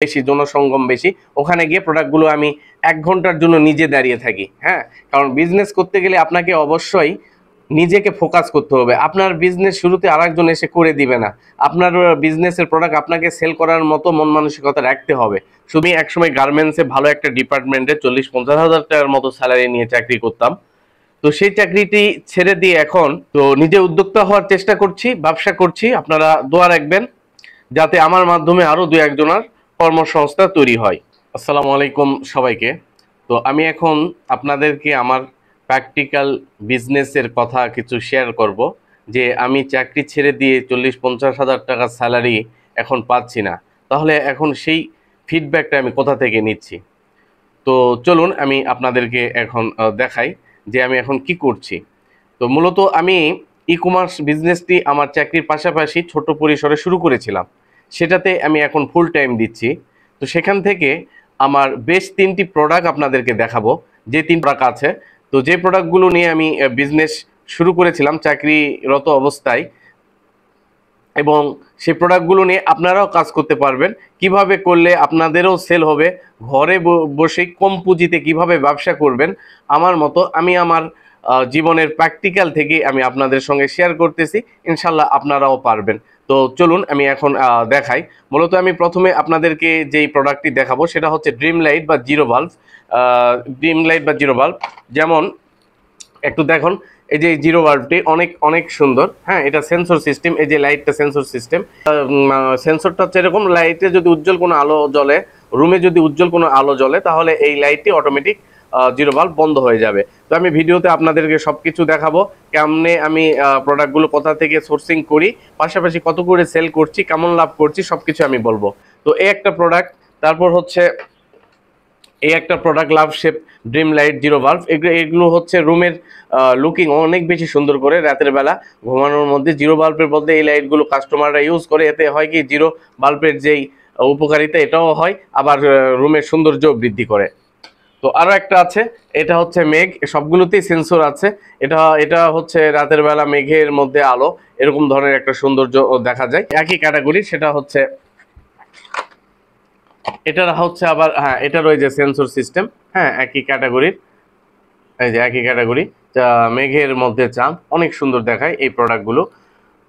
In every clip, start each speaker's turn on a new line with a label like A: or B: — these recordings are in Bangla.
A: বেশি, জনসঙ্গম বেশি। ওখানে গিয়ে প্রোডাক্টগুলো আমি 1 ঘন্টার জন্য নিজে দাঁড়িয়ে থাকি। হ্যাঁ, কারণ বিজনেস করতে গেলে আপনাকে অবশ্যই নিজেকে ফোকাস করতে হবে। আপনার বিজনেস শুরুতে আরেকজন এসে করে দিবে না। আপনার বিজনেসের প্রোডাক্ট আপনাকে সেল করার মতো মন মানসিকতা রাখতে হবে। শুধু একসময় গার্মেন্টসে ভালো একটা ডিপার্টমেন্টে 40-50 হাজার টাকার মতো স্যালারি নিয়ে চাকরি করতাম। তো সেই চাকরিটি ছেড়ে দিয়ে এখন তো নিজে উদ্যোক্তা হওয়ার চেষ্টা করছি, ব্যবসা করছি। আপনারা দোয়া রাখবেন যাতে আমার মাধ্যমে আরো 2-1 জনের কর্মসংস্থান তৈরি হয়। আসসালামু আলাইকুম সবাইকে। তো আমি এখন আপনাদেরকে আমার প্র্যাকটিক্যাল বিজনেসের কথা কিছু শেয়ার করব, যে আমি চাকরি ছেড়ে দিয়ে 40-50 হাজার টাকা স্যালারি এখন পাচ্ছি না। তাহলে এখন সেই ফিডব্যাকটা আমি কোথা থেকে নিচ্ছি? তো চলুন আমি আপনাদেরকে এখন দেখাই যে আমি এখন কি করছি। তো মূলত আমি ই কমার্স বিজনেসটি আমার চাকরির পাশাপাশি ছোট পরিসরে শুরু করেছিলাম। সেটাতে আমি এখন ফুল টাইম দিচ্ছি। তো সেখান থেকে আমার বেশ 3টি প্রোডাক্ট আপনাদেরকে দেখাবো, যে 3 প্রোডাক্ট আছে। তো যে প্রোডাক্টগুলো নিয়ে আমি বিজনেস শুরু করেছিলাম চাকরিরত অবস্থায়, এবং সেই প্রোডাক্টগুলো নিয়ে আপনারাও কাজ করতে পারবেন। কিভাবে করলে আপনাদেরও সেল হবে, ঘরে বসে কম পুঁজিতে কিভাবে ব্যবসা করবেন, আমার মতো আমি আমার জীবনের প্র্যাকটিক্যাল থেকে আমি আপনাদের সঙ্গে শেয়ার করতেছি। ইনশাল্লাহ আপনারাও পারবেন। তো চলুন আমি এখন দেখাই। মূলত আমি প্রথমে আপনাদেরকে যেই প্রোডাক্টটি দেখাবো সেটা হচ্ছে ড্রিম লাইট বা জিরো বাল্ব। ড্রিম লাইট বা জিরো বাল্ব, যেমন একটু দেখুন, এই যে জিরো বাল্বটি অনেক অনেক সুন্দর। হ্যাঁ, এটা সেন্সর সিস্টেম। এই যে লাইটটা সেন্সর সিস্টেম। সেন্সরটা হচ্ছে এরকম, লাইটে যদি উজ্জ্বল কোনো আলো জ্বলে, রুমে যদি উজ্জ্বল কোনো আলো জ্বলে, তাহলে এই লাইটটি অটোমেটিক জিরো বাল্ব বন্ধ হয়ে যাবে। তো আমি ভিডিওতে আপনাদেরকে সব কিছু দেখাবো, কেমনে আমি প্রোডাক্টগুলো কোথা থেকে সোর্সিং করি, পাশাপাশি কত করে সেল করছি, কেমন লাভ করছি, সব কিছু আমি বলবো। তো এই একটা প্রোডাক্ট, তারপর হচ্ছে এই একটা product love shape dream light zero bulb. এগুলো হচ্ছে রুমের লুকিং অনেক বেশি সুন্দর করে রাতের বেলা ঘুমানোর মধ্যে। জিরো বাল্বের মধ্যে এই লাইটগুলো কাস্টমাররা ইউজ করে, এতে হয় কি জিরো বাল্বের যেই উপকারিতা এটাও হয়, আবার রুমের সৌন্দর্য বৃদ্ধি করে। তো আরও একটা আছে, এটা হচ্ছে মেঘ। সবগুলোতেই সেন্সর আছে। এটা এটা হচ্ছে রাতের বেলা মেঘের মধ্যে আলো, এরকম ধরনের একটা সৌন্দর্য দেখা যায়। একই ক্যাটাগরি, সেটা হচ্ছে এটার হচ্ছে আবার, হ্যাঁ, এটা রয়েছে সেন্সর সিস্টেম। হ্যাঁ, একই ক্যাটাগরির, এই যে একই ক্যাটাগরি, মেঘের মধ্যে চাঁদ, অনেক সুন্দর দেখায় এই প্রোডাক্টগুলো।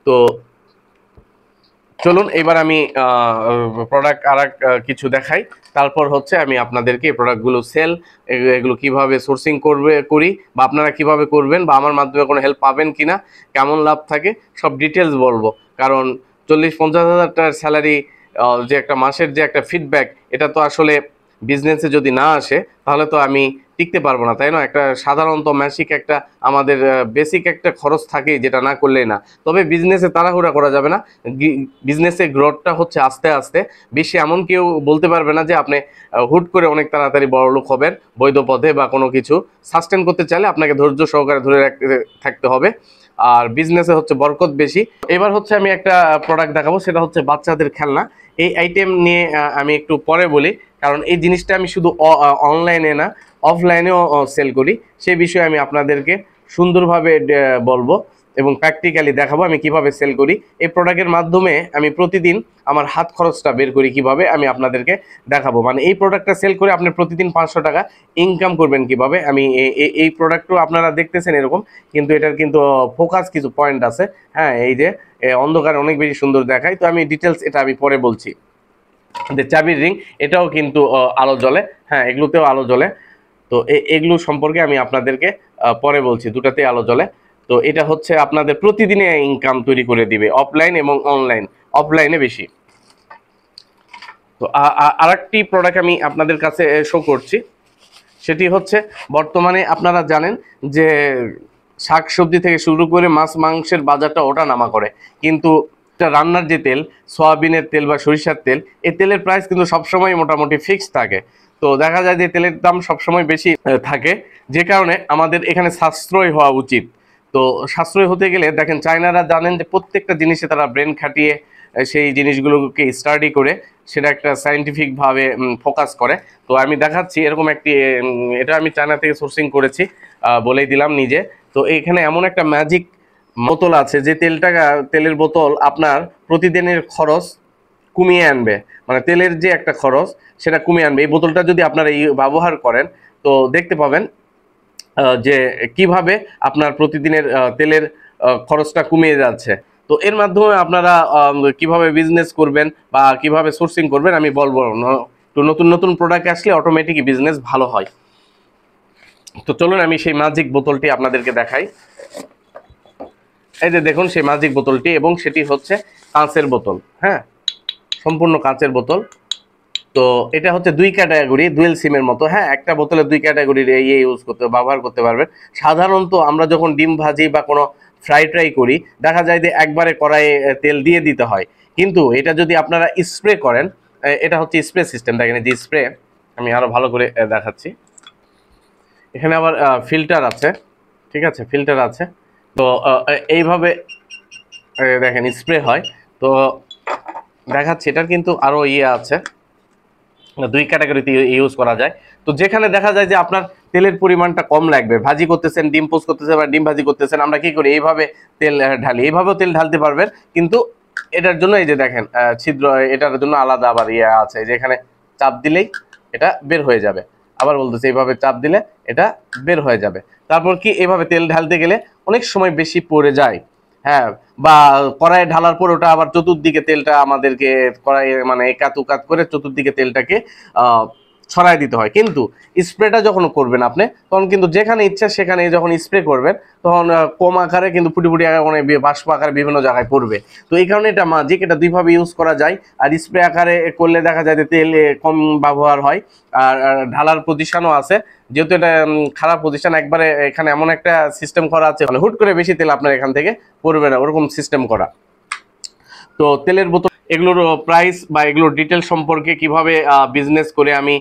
A: তো চলুন এবার আমি প্রোডাক্ট আর কিছু দেখাই, তারপর হচ্ছে আমি আপনাদেরকে এই প্রোডাক্টগুলো সেল, এগুলো কিভাবে সোর্সিং করি, বা আপনারা কিভাবে করবেন, বা আমার মাধ্যমে কোনো হেল্প পাবেন কিনা, কেমন লাভ থাকে, সব ডিটেলস বলবো। কারণ 40-50 হাজার টাকার স্যালারি, যে একটা মাসের যে একটা ফিডব্যাক, এটা তো আসলে বিজনেসে যদি না আসে তাহলে তো আমি টিকতে পারবো না, তাই না? একটা সাধারণত মাসিক একটা আমাদের বেসিক একটা খরচ থাকেই, যেটা না করলেই না। তবে বিজনেসে তাড়াহুড়া করা যাবে না। বিজনেসের গ্রোথটা হচ্ছে আস্তে আস্তে। বেশি এমন কেউ বলতে পারবে না যে আপনি হুট করে অনেক তাড়াতাড়ি বড়লোক হবেন বৈধ পথে, বা কোনো কিছু সাস্টেন করতে চাইলে আপনাকে ধৈর্য সহকারে ধরে থাকতে হবে। আর বিজনেসে হচ্ছে বরকত বেশি। এবার হচ্ছে আমি একটা প্রোডাক্ট দেখাবো, সেটা হচ্ছে বাচ্চাদের খেলনা। এই আইটেম নিয়ে আমি একটু পরে বলি, কারণ এই জিনিসটা আমি শুধু অনলাইনে না, অফলাইনেও সেল করি। সেই বিষয়ে আমি আপনাদেরকে সুন্দরভাবে বলবো এবং প্র্যাকটিক্যালি দেখাবো আমি কিভাবে সেল করি। এই প্রোডাক্টের মাধ্যমে আমি প্রতিদিন আমার হাত খরচটা বের করি কিভাবে, আমি আপনাদেরকে দেখাবো। মানে এই প্রোডাক্টটা সেল করে আপনি প্রতিদিন 500 টাকা ইনকাম করবেন কিভাবে। আমি এই প্রোডাক্টও আপনারা দেখতেছেন এরকম, কিন্তু এটার কিন্তু ফোকাস কিছু পয়েন্ট আছে। হ্যাঁ, এই যে অন্ধকারে অনেক বেশি সুন্দর দেখায়। তো আমি ডিটেলস এটা আমি পরে বলছি। যে চাবির রিং, এটাও কিন্তু আলো জ্বলে। হ্যাঁ, এগুলোতেও আলো জ্বলে। তো এগুলো সম্পর্কে আমি আপনাদেরকে পরে বলছি, দুটাতেই আলো জ্বলে। তো এটা হচ্ছে আপনাদের প্রতিদিনে ইনকাম তৈরি করে দিবে, অফলাইন এবং অনলাইন। অফলাইনে বেশি। তো আরেকটি প্রোডাক্ট আমি আপনাদের কাছে শো করছি, সেটি হচ্ছে বর্তমানে আপনারা জানেন যে শাকসবজি থেকে শুরু করে মাছ মাংসের বাজারটা ওঠা নামা করে, কিন্তু রান্নার যে তেল, সয়াবিনের তেল বা সরিষার তেল, এই তেলের প্রাইস কিন্তু সবসময় মোটামুটি ফিক্সড থাকে। তো দেখা যায় যে তেলের দাম সবসময় বেশি থাকে, যে কারণে আমাদের এখানে সাশ্রয় হওয়া উচিত। তো সাশ্রয় হতে গেলে দেখেন, চায়নারা জানেন যে প্রত্যেকটা জিনিসে তারা ব্রেন খাটিয়ে সেই জিনিসগুলোকে স্টাডি করে সেটা একটা সায়েন্টিফিকভাবে ফোকাস করে। তো আমি দেখাচ্ছি এরকম একটি, এটা আমি চায়না থেকে সোর্সিং করেছি, বলেই দিলাম নিজে। তো এখানে এমন একটা ম্যাজিক বোতল আছে, যে তেলের বোতল আপনার প্রতিদিনের খরচ কমিয়ে আনবে, মানে তেলের যে একটা খরচ সেটা কমিয়ে আনবে। এই বোতলটা যদি আপনারা এই ব্যবহার করেন তো দেখতে পাবেন যে কিভাবে আপনার প্রতিদিনের তেলের খরচটা কমিয়ে যাচ্ছে। তো এর মাধ্যমে আপনারা কিভাবে বিজনেস করবেন বা কিভাবে সোর্সিং করবেন আমি বলবো। তো নতুন নতুন প্রোডাক্ট আসলে অটোমেটিকই বিজনেস ভালো হয়। তো চলুন আমি সেই ম্যাজিক বোতলটি আপনাদেরকে দেখাই। এই যে দেখুন সেই ম্যাজিক বোতলটি, এবং সেটি হচ্ছে কাঁচের বোতল, হ্যাঁ, সম্পূর্ণ কাঁচের বোতল। তো এটা হচ্ছে দুই ক্যাটাগরি, ডুয়েল সিমের মতো, হ্যাঁ, একটা বোতলে দুই ক্যাটাগরির ইউজ করতে ব্যবহার করতে পারবেন। সাধারণত আমরা যখন ডিম ভাজি বা কোনো ফ্রাই ট্রাই করি দেখা যায় যে একবারে কড়াইয়ে তেল দিয়ে দিতে হয়, কিন্তু এটা যদি আপনারা স্প্রে করেন, এটা হচ্ছে স্প্রে সিস্টেম, দেখেন যে স্প্রে, আমি আরো ভালো করে দেখাচ্ছি। এখানে আবার ফিল্টার আছে, ঠিক আছে, ফিল্টার আছে। তো এইভাবে দেখেন স্প্রে হয়। তো দেখাচ্ছি এটার কিন্তু আরো আছে, দুই ক্যাটাগরিতে ইউজ করা যায়। তো যেখানে দেখা যায় যে আপনার তেলের পরিমাণটা কম লাগবে, ভাজি করতেছেন, ডিম পোস্ট করতেছেন বা ডিম ভাজি করতেছেন, আমরা কি করি এইভাবে তেল ঢালি, এইভাবেও তেল ঢালতে পারবেন। কিন্তু এটার জন্য এই যে দেখেন ছিদ্র, এটার জন্য আলাদা আবার আছে, যেখানে চাপ দিলেই এটা বের হয়ে যাবে। আবার বলতেছি এইভাবে চাপ দিলে এটা বের হয়ে যাবে। তারপর কি এইভাবে তেল ঢালতে গেলে অনেক সময় বেশি পড়ে যায়, হ্যাঁ, বা কড়াইয়ে ঢালার পর ওটা আবার চতুর্দিকে তেলটা আমাদেরকে কড়াইয়ে মানে একাত উকাত করে চতুর্দিকে তেলটাকে ছড়াই দিতে হয়। কিন্তু স্প্রেটা যখন করবেন আপনি, তখন কিন্তু যেখানে ইচ্ছা সেখানে যখন স্প্রে করবেন তখন কম আকারে কিন্তু ফুটি ফুটি আকারে মানে বাষ্প আকারে বিভিন্ন জায়গায় পড়বে। তো এই কারণে এটা ম্যাজিক, এটা দুইভাবে ইউজ করা যায়। আর স্প্রে আকারে করলে দেখা যায় যে তেল কম ব্যবহার হয়, আর ঢালার পজিশনও আছে। যেহেতু এটা খারাপ পজিশন, একবারে এখানে এমন একটা সিস্টেম করা আছে মানে হুট করে বেশি তেল আপনার এখান থেকে পড়বে না, ওরকম সিস্টেম করা। তো তেলের বোতল এগুলোর প্রাইস বা এগুলোর ডিটেল সম্পর্কে কিভাবে বিজনেস করে আমি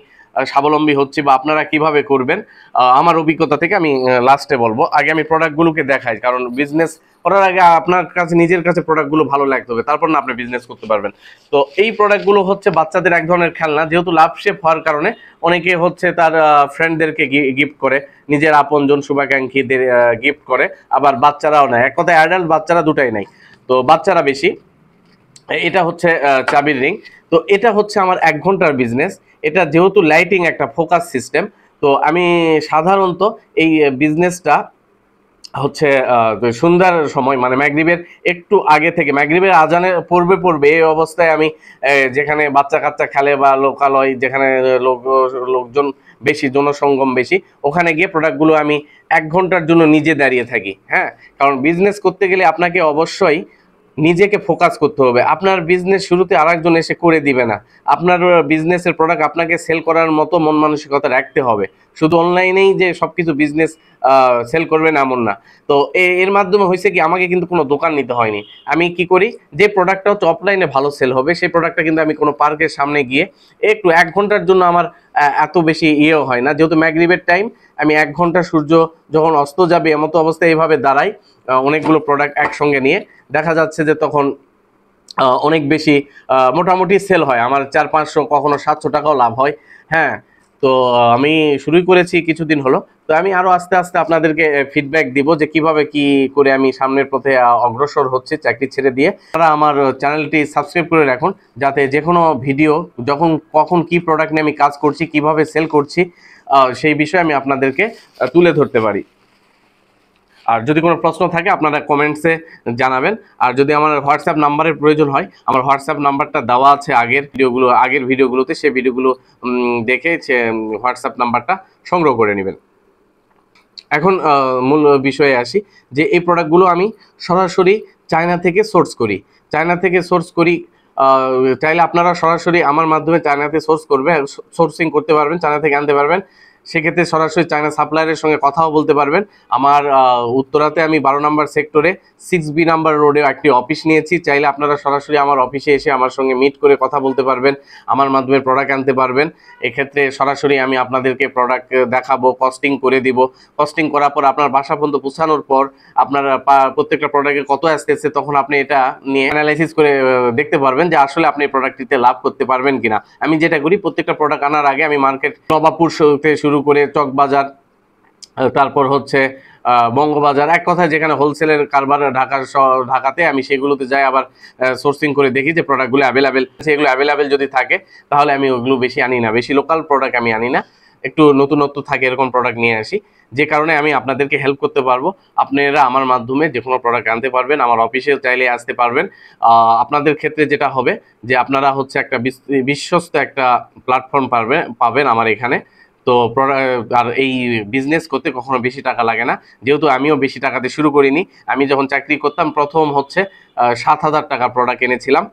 A: স্বাবলম্বী হচ্ছি বা আপনারা কিভাবে করবেন আমার অভিজ্ঞতা থেকে আমি লাস্টে বলবো। আগে আমি প্রোডাক্টগুলোকে দেখাই, কারণ বিজনেস করার আগে আপনার কাছে নিজের কাছে প্রোডাক্টগুলো ভালো লাগতে হবে, তারপর না আপনি বিজনেস করতে পারবেন। তো এই প্রোডাক্টগুলো হচ্ছে বাচ্চাদের এক ধরনের খেলনা, যেহেতু লাভ শেপ হওয়ার কারণে অনেকে হচ্ছে তার ফ্রেন্ডদেরকে গিফট করে, নিজের আপনজন শুভাকাঙ্ক্ষীদের গিফট করে, আবার বাচ্চারাও নেয়। এক কথায় অ্যাডাল্ট বাচ্চারা দুটাই নেয়, তো বাচ্চারা বেশি। এটা হচ্ছে চাবির রিং। তো এটা হচ্ছে আমার 1 ঘন্টার বিজনেস। এটা যেহেতু লাইটিং একটা ফোকাস সিস্টেম, তো আমি সাধারণত এই বিজনেসটা হচ্ছে সন্ধ্যার সময় মানে মাগরিবের একটু আগে থেকে, মাগরিবের আজানের পূর্বে এই অবস্থায় আমি যেখানে বাচ্চা কাচ্চা খেলে বা লোকালয় যেখানে লোকজন বেশি, জনসঙ্গম বেশি, ওখানে গিয়ে প্রোডাক্টগুলো আমি 1 ঘন্টার জন্য নিজে দাঁড়িয়ে থাকি, হ্যাঁ। কারণ বিজনেস করতে গেলে আপনাকে অবশ্যই নিজেকে ফোকাস করতে হবে। আপনার বিজনেস শুরুতে আরেকজন এসে করে দিবে না, আপনার বিজনেসের প্রোডাক্ট আপনাকে সেল করার মতো মন মানসিকতা রাখতে হবে। শুধু অনলাইনেই যে সবকিছু বিজনেস সেল করবেন এমন না। তো এর মাধ্যমে হয়েছে কি, আমাকে কিন্তু কোনো দোকান নিতে হয়নি। আমি কি করি, যে প্রোডাক্টটা হচ্ছে অফলাইনে ভালো সেল হবে সেই প্রোডাক্টটা কিন্তু আমি কোনো পার্কের সামনে গিয়ে একটু 1 ঘন্টার জন্য আমার এত বেশি ইয়েও হয় না, যেহেতু ম্যাগরিবের টাইম, আমি 1 ঘন্টা সূর্য যখন অস্ত যাবে এমতো অবস্থায় এইভাবে দাঁড়াই অনেকগুলো প্রোডাক্ট একসঙ্গে নিয়ে, দেখা যাচ্ছে যে তখন অনেক বেশি মোটামুটি সেল হয় আমার, 400-500 কখনো 700 টাকাও লাভ হয়, হ্যাঁ। তো আমি শুরুই করেছি কিছুদিন হলো, তো আমি আরো আস্তে আস্তে আপনাদেরকে ফিডব্যাক দিব যে কিভাবে কি করে আমি সামনের পথে অগ্রসর হচ্ছে চাকরি ছেড়ে দিয়ে। আপনারা আমার চ্যানেলটি সাবস্ক্রাইব করে রাখুন, যাতে যে কোনো ভিডিও যখন কখন কি প্রোডাক্ট নিয়ে আমি কাজ করছি, কিভাবে সেল করছি, সেই বিষয়ে আমি আপনাদেরকে তুলে ধরতে পারি। আর যদি কোনো প্রশ্ন থাকে আপনারা কমেন্টসে জানাবেন। আর যদি আমার হোয়াটসঅ্যাপ নাম্বারের প্রয়োজন হয়, আমার হোয়াটসঅ্যাপ নাম্বারটা দেওয়া আছে আগের ভিডিওগুলোতে, সেই ভিডিওগুলো দেখে হোয়াটসঅ্যাপ নাম্বারটা সংগ্রহ করে নেবেন। এখন মূল বিষয়ে আসি, যে এই প্রোডাক্টগুলো আমি সরাসরি চায়না থেকে সোর্স করি। চাইলে আপনারা সরাসরি আমার মাধ্যমে চায়নাতে সোর্সিং করতে পারবেন, চায়না থেকে আনতে পারবেন। সেক্ষেত্রে সরাসরি চায়না সাপ্লায়ারের সঙ্গে কথাও বলতে পারবেন। আমার উত্তরাতে আমি 12 নম্বর সেক্টরে 6B নাম্বার রোডে একটি অফিস নিয়েছি। চাইলে আপনারা সরাসরি আমার অফিসে এসে আমার সঙ্গে মিট করে কথা বলতে পারবেন, আমার মাধ্যমে প্রোডাক্ট আনতে পারবেন। এক্ষেত্রে সরাসরি আমি আপনাদেরকে প্রোডাক্ট দেখাবো, কস্টিং করে দিব। কস্টিং করার পর আপনার বাসা পর্যন্ত পৌঁছানোর পর আপনার প্রত্যেকটা প্রোডাক্টে কত আসতেছে, তখন আপনি এটা নিয়ে অ্যানালাইসিস করে দেখতে পারবেন যে আসলে আপনি এই প্রোডাক্টটিতে লাভ করতে পারবেন কিনা। আমি যেটা করি, প্রত্যেকটা প্রোডাক্ট আনার আগে আমি মার্কেট নবাবপুর থেকে শুরু করে চকবাজার তারপর হচ্ছে বঙ্গবাজার, এক কথায় যেখানে হোলসেলের কারবার ঢাকাতে, আমি সেগুলোতে যাই আবার সোর্সিং করে দেখি যে প্রোডাক্টগুলো অ্যাভেলেবেল, সেগুলো অ্যাভেলেবেল যদি থাকে তাহলে আমি ওগুলো বেশি আনি না, বেশি লোকাল প্রোডাক্ট আমি আনি না, একটু নতুনত্ব থাকে এরকম প্রোডাক্ট নিয়ে আসি, যে কারণে আমি আপনাদেরকে হেল্প করতে পারবো। আপনারা আমার মাধ্যমে যে কোনো প্রোডাক্ট আনতে পারবেন, আমার অফিসে চাইলে আসতে পারবেন। আপনাদের ক্ষেত্রে যেটা হবে যে আপনারা হচ্ছে একটা বিশ্বস্ত একটা প্ল্যাটফর্ম পাবেন আমার এখানে। তো আর এই বিজনেস করতে কখনো বেশি টাকা লাগে না, যেহেতু আমিও বেশি টাকাতে শুরু করিনি। আমি যখন চাকরি করতাম প্রথম হচ্ছে 7,000 টাকার প্রোডাক্ট এনেছিলাম।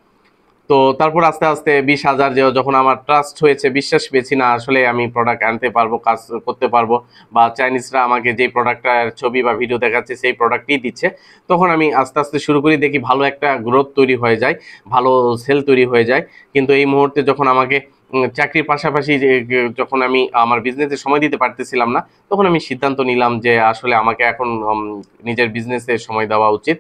A: তো তারপর আস্তে আস্তে 20,000, যখন আমার ট্রাস্ট হয়েছে, বিশ্বাস পেয়েছি না আসলে আমি প্রোডাক্ট আনতে পারবো, কাজ করতে পারবো, বা চাইনিজরা আমাকে যে প্রোডাক্টটার ছবি বা ভিডিও দেখাচ্ছে সেই প্রোডাক্টই দিচ্ছে, তখন আমি আস্তে আস্তে শুরু করি, দেখি ভালো একটা গ্রোথ তৈরি হয়ে যায়, ভালো সেল তৈরি হয়ে যায়। কিন্তু এই মুহূর্তে যখন আমাকে চাকরির পাশাপাশি যখন আমি আমার বিজনেসে সময় দিতে পারতেছিলাম না, তখন আমি সিদ্ধান্ত নিলাম যে আসলে আমাকে এখন নিজের বিজনেসে সময় দেওয়া উচিত।